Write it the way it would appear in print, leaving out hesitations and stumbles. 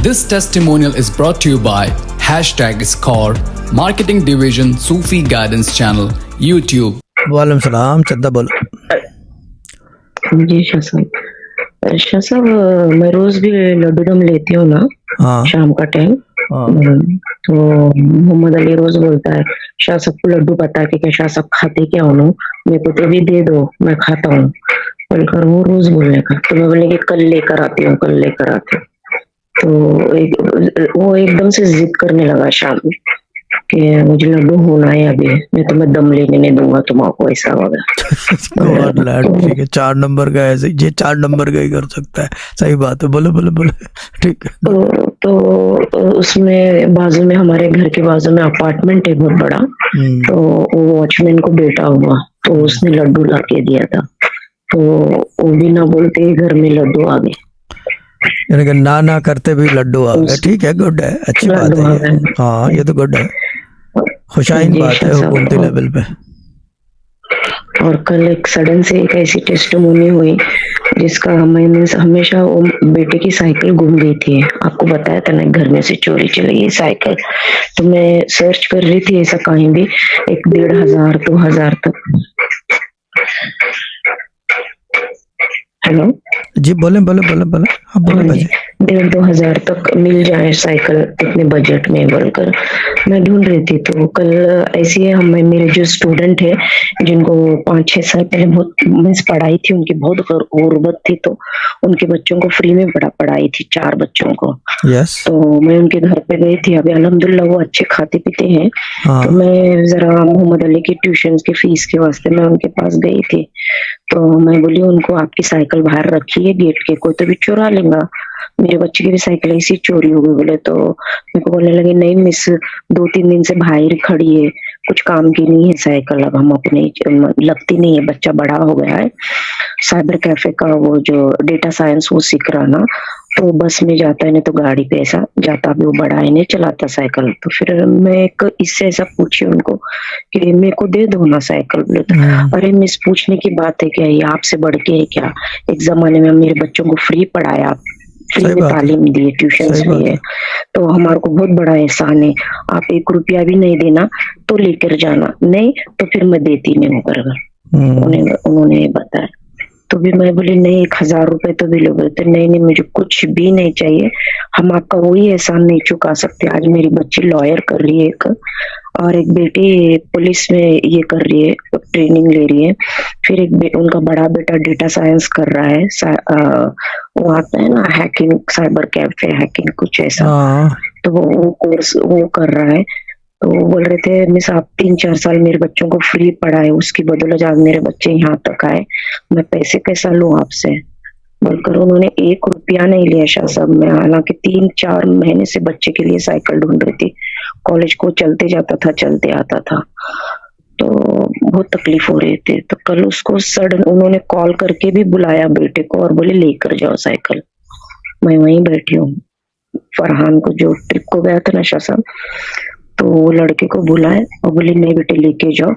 This testimonial is brought to you by #Score, Marketing Division, Sufi Guidance Channel, YouTube. वालेकुम सलाम। चद्दा बोलो। जी शाह साहब, मैं रोज भी लड्डू दम लेती हूँ ना। हाँ शाम का टाइम। हाँ तो मोहम्मद अली रोज बोलता है, शाह साहब को लड्डू पता है कि शाह साहब खाते क्या हो, मेरे को तो भी दे दो, मैं खाता हूँ बोलकर वो रोज बोलने का। तो मैं बोले कि कल लेकर आती हूँ, कल लेकर आती हूँ। तो वो एकदम से जिद करने लगा शाम में कि मुझे लड्डू होना है अभी, मैं तुम्हें दम लेने नहीं दूंगा तुम्हारा, ऐसा होगा। गॉड लैड, ठीक है। 4 नंबर का ऐसे, ये 4 नंबर का ही कर सकता है। सही बात है, बोलो बोलो बोलो। ठीक है। तो उसमें बाजू में, हमारे घर के बाजू में अपार्टमेंट है बहुत बड़ा। तो वो वॉचमैन को बेटा हुआ, तो उसने लड्डू ला के दिया था। तो वो बिना बोलते ही घर में लड्डू आ गए, यानी कि ना करते भी लड्डू आ गए। ठीक है, गुड है, अच्छी बात है ये। हाँ, ये तो गुड है, खुशाइन बात है हुकूमती लेवल पे। और कल एक सडन से एक ऐसी टेस्टिमोनी हुई जिसका मैंने हमेशा, वो बेटे की साइकिल गुम गई थी, आपको बताया था ना, घर में से चोरी चली गई साइकिल। तो मैं सर्च कर रही थी ऐसा कहीं भी, 1,500 2,000 तक। हेलो जी, बोले बोले बोले बोले। हाँ बोले भाजी। 1,500-2,000 तक मिल जाए साइकिल इतने बजट में बोलकर मैं ढूंढ रही थी। तो कल ऐसी है, हम मेरे जो स्टूडेंट है जिनको 5-6 साल पहले बहुत मीन्स पढ़ाई थी, उनकी बहुत गुर्बत थी, तो उनके बच्चों को फ्री में पढ़ाई थी, 4 बच्चों को। यस। तो मैं उनके घर पे गई थी, अभी अल्हम्दुलिल्लाह वो अच्छे खाते पीते हैं। हाँ। तो मैं जरा मोहम्मद अली की ट्यूशन की फीस के वास्ते मैं उनके पास गई थी। तो मैं बोली उनको, आपकी साइकिल बाहर रखी है गेट के, कोई तो भी चुरा लेगा, मेरे बच्चे की भी साइकिल ऐसी चोरी हो गई। बोले तो मेरे को बोलने लगे, नहीं मिस, 2-3 दिन से बाहर खड़ी है, कुछ काम की नहीं है साइकिल, अब हम अपने लगती नहीं है, बच्चा बड़ा हो गया है, साइबर कैफे का वो जो डेटा साइंस वो सीख रहा ना, तो बस में जाता है, नहीं तो गाड़ी पे ऐसा जाता, अभी वो बड़ा है, नहीं चलाता साइकिल। तो फिर मैं एक इससे ऐसा पूछी उनको कि मेरे को दे दो ना साइकिल। बोले तो अरे मिस, पूछने की बात है क्या, ये आपसे बढ़ के है क्या, एक जमाने में मेरे बच्चों को फ्री पढ़ाया, फ्री में तालीम दिए, ट्यूशन दिए, तो हमारे को बहुत बड़ा एहसान है, आप 1 रुपया भी नहीं देना तो लेकर जाना, नहीं तो फिर मैं देती नहीं हूँ कर। उन्होंने बताया। तो भी मैं बोली नहीं, 1,000 रुपए तो भी लोग बोलते, नहीं मुझे कुछ भी नहीं चाहिए, हम आपका वही एहसान नहीं चुका सकते। आज मेरी बच्ची लॉयर कर रही है एक, और एक बेटी पुलिस में ये कर रही है, ट्रेनिंग ले रही है। फिर एक उनका बड़ा बेटा डेटा साइंस कर रहा है, वो आता है ना हैकिंग, साइबर कैफे हैकिंग कुछ ऐसा। तो वो कोर्स वो कर रहा है। तो वो बोल रहे थे, मिस आप 3-4 साल मेरे बच्चों को फ्री पढ़ाए, उसकी बदौलत आज मेरे बच्चे यहाँ तक आए, मैं पैसे कैसा लूं आपसे बोलकर उन्होंने 1 रुपया नहीं लिया शाह साहब। मैं हालांकि 3-4 महीने से बच्चे के लिए साइकिल ढूंढ रही थी, कॉलेज को चलते जाता था, चलते आता था, तो बहुत तकलीफ हो रही थी। तो कल उसको सडन उन्होंने कॉल करके भी बुलाया बेटे को और बोले लेकर जाओ साइकिल। मैं वहीं बैठी हूँ, फरहान को जो ट्रिप को गया था ना शाह साहब, तो वो लड़के को बुलाए और बोले नहीं बेटे लेके जाओ।